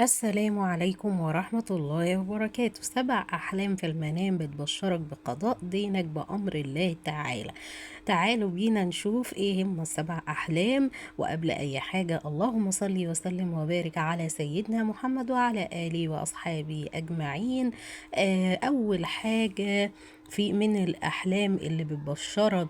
السلام عليكم ورحمة الله وبركاته. 7 أحلام في المنام بتبشرك بقضاء دينك بأمر الله تعالى. تعالوا بينا نشوف ايه هم ال7 أحلام. وقبل أي حاجة اللهم صل وسلم وبارك على سيدنا محمد وعلى آله وأصحابه أجمعين. أول حاجة من الأحلام اللي بتبشرك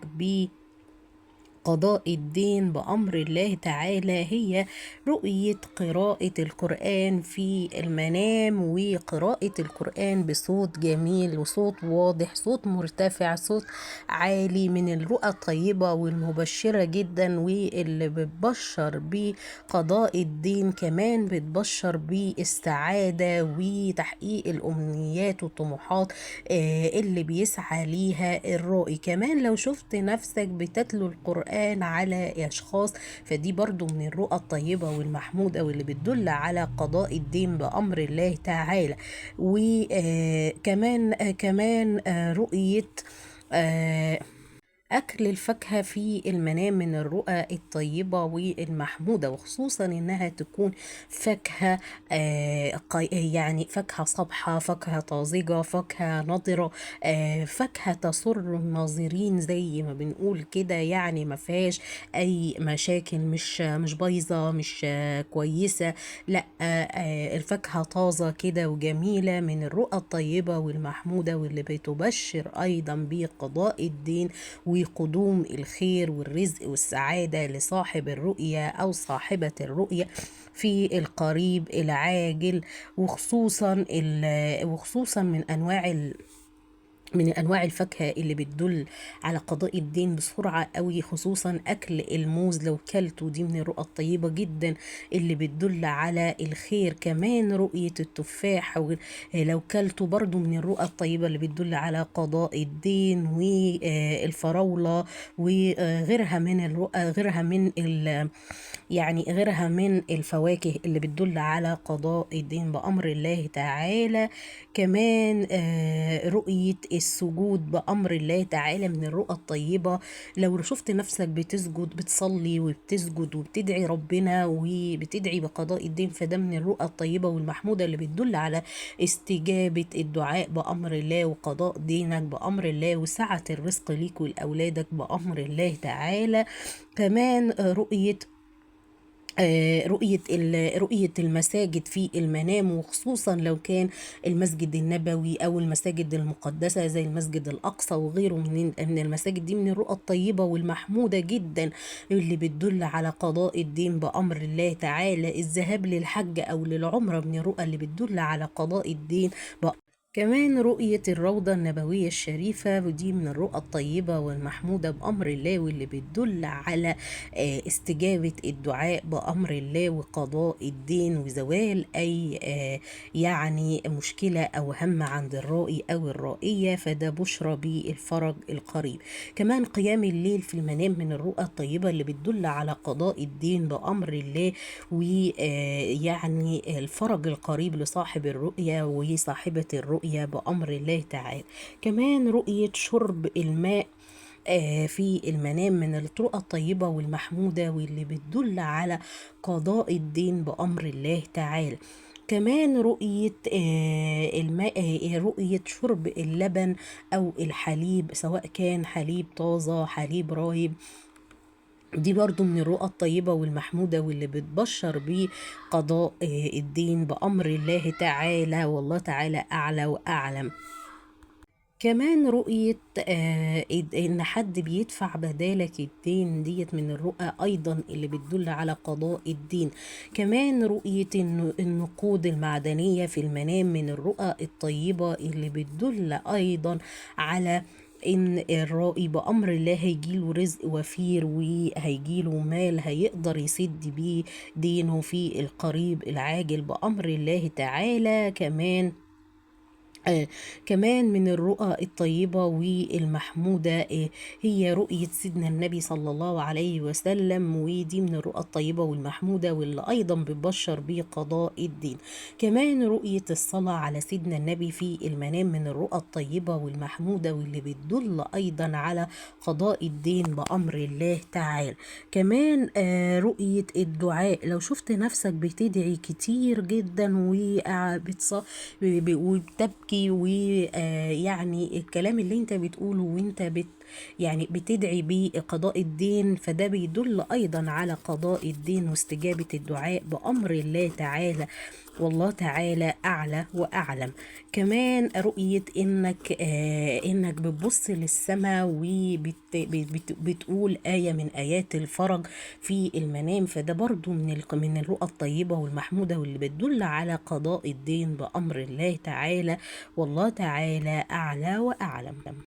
قضاء الدين بأمر الله تعالى هي رؤية قراءة القرآن في المنام، وقراءة القرآن بصوت جميل وصوت واضح، صوت مرتفع، صوت عالي، من الرؤى الطيبة والمبشرة جدا، واللي بتبشر بقضاء الدين كمان بتبشر بالسعادة وتحقيق الأمنيات والطموحات اللي بيسعى ليها الرائي. كمان لو شفت نفسك بتتلو القرآن على أشخاص، فدي برضو من الرؤى الطيبة والمحمودة واللي بتدل على قضاء الدين بأمر الله تعالى. وكمان رؤية آه أكل الفاكهة في المنام من الرؤى الطيبة والمحمودة، وخصوصا إنها تكون فاكهة يعني فاكهة صبحة، فاكهة طازجة، فاكهة نضرة، فاكهة تسر الناظرين زي ما بنقول كده، يعني ما فيهاش أي مشاكل، مش بايظة، مش كويسة، لا، الفاكهة طازة كده وجميلة، من الرؤى الطيبة والمحمودة واللي بتبشر أيضا بقضاء الدين وقدوم الخير والرزق والسعادة لصاحب الرؤية أو صاحبة الرؤية في القريب العاجل. وخصوصا من انواع الفاكهه اللي بتدل على قضاء الدين بسرعه قوي، خصوصا اكل الموز لو كلته، دي من الرؤى الطيبه جدا اللي بتدل على الخير. كمان رؤيه التفاح لو كلته برضو من الرؤى الطيبه اللي بتدل على قضاء الدين. والفراوله وغيرها من الرؤى، غيرها من الفواكه اللي بتدل على قضاء الدين بأمر الله تعالى. كمان رؤية السجود بأمر الله تعالى من الرؤى الطيبة. لو شفت نفسك بتصلي وبتسجد وبتدعي ربنا وبتدعي بقضاء الدين، فده من الرؤى الطيبة والمحمودة اللي بتدل على استجابة الدعاء بأمر الله وقضاء دينك بأمر الله وسعة الرزق ليك ولأولادك بأمر الله تعالى. كمان رؤية المساجد في المنام، وخصوصا لو كان المسجد النبوي أو المساجد المقدسة زي المسجد الأقصى وغيره من المساجد، دي من الرؤى الطيبة والمحمودة جدا اللي بتدل على قضاء الدين بأمر الله تعالى. الذهاب للحج أو للعمرة من الرؤى اللي بتدل على قضاء الدين. كمان رؤية الروضة النبوية الشريفة، ودي من الرؤى الطيبة والمحمودة بأمر الله واللي بتدل على استجابة الدعاء بأمر الله وقضاء الدين وزوال أي يعني مشكلة أو هم عند الرائي أو الرائية، فده بشرى بالفرج القريب. كمان قيام الليل في المنام من الرؤى الطيبة اللي بتدل على قضاء الدين بأمر الله، ويعني الفرج القريب لصاحب الرؤية وصاحبة الرؤية بأمر الله تعالى. كمان رؤية شرب الماء في المنام من الرؤى الطيبة والمحمودة واللي بتدل على قضاء الدين بأمر الله تعالى. كمان رؤية الماء، رؤية شرب اللبن أو الحليب، سواء كان حليب طازة، حليب رايب، دي برضو من الرؤى الطيبة والمحمودة واللي بتبشر بقضاء الدين بأمر الله تعالى، والله تعالى أعلى وأعلم. كمان رؤية إن حد بيدفع بدالك الدين، ديت من الرؤى أيضا اللي بتدل على قضاء الدين. كمان رؤية النقود المعدنية في المنام من الرؤى الطيبة اللي بتدل أيضا على ان الرائي بأمر الله هيجيله رزق وفير وهيجيله مال هيقدر يسد بيه دينه في القريب العاجل بأمر الله تعالى. كمان كمان من الرؤى الطيبة والمحمودة هي رؤية سيدنا النبي صلى الله عليه وسلم، ودي من الرؤى الطيبة والمحمودة واللي أيضا بتبشر بقضاء الدين. كمان رؤية الصلاة على سيدنا النبي في المنام من الرؤى الطيبة والمحمودة واللي بتدل أيضا على قضاء الدين بأمر الله تعالى. كمان رؤية الدعاء، لو شفت نفسك بتدعي كتير جدا وبتبكي، ويعني الكلام اللي انت بتقوله وانت يعني بتدعي بقضاء الدين، فده بيدل ايضا على قضاء الدين واستجابة الدعاء بأمر الله تعالى، والله تعالى أعلى وأعلم. كمان رؤية إنك بتبص للسماء وبتقول آية من آيات الفرج في المنام، فده برضو من الرؤى الطيبة والمحمودة واللي بتدل على قضاء الدين بأمر الله تعالى، والله تعالى أعلى وأعلم.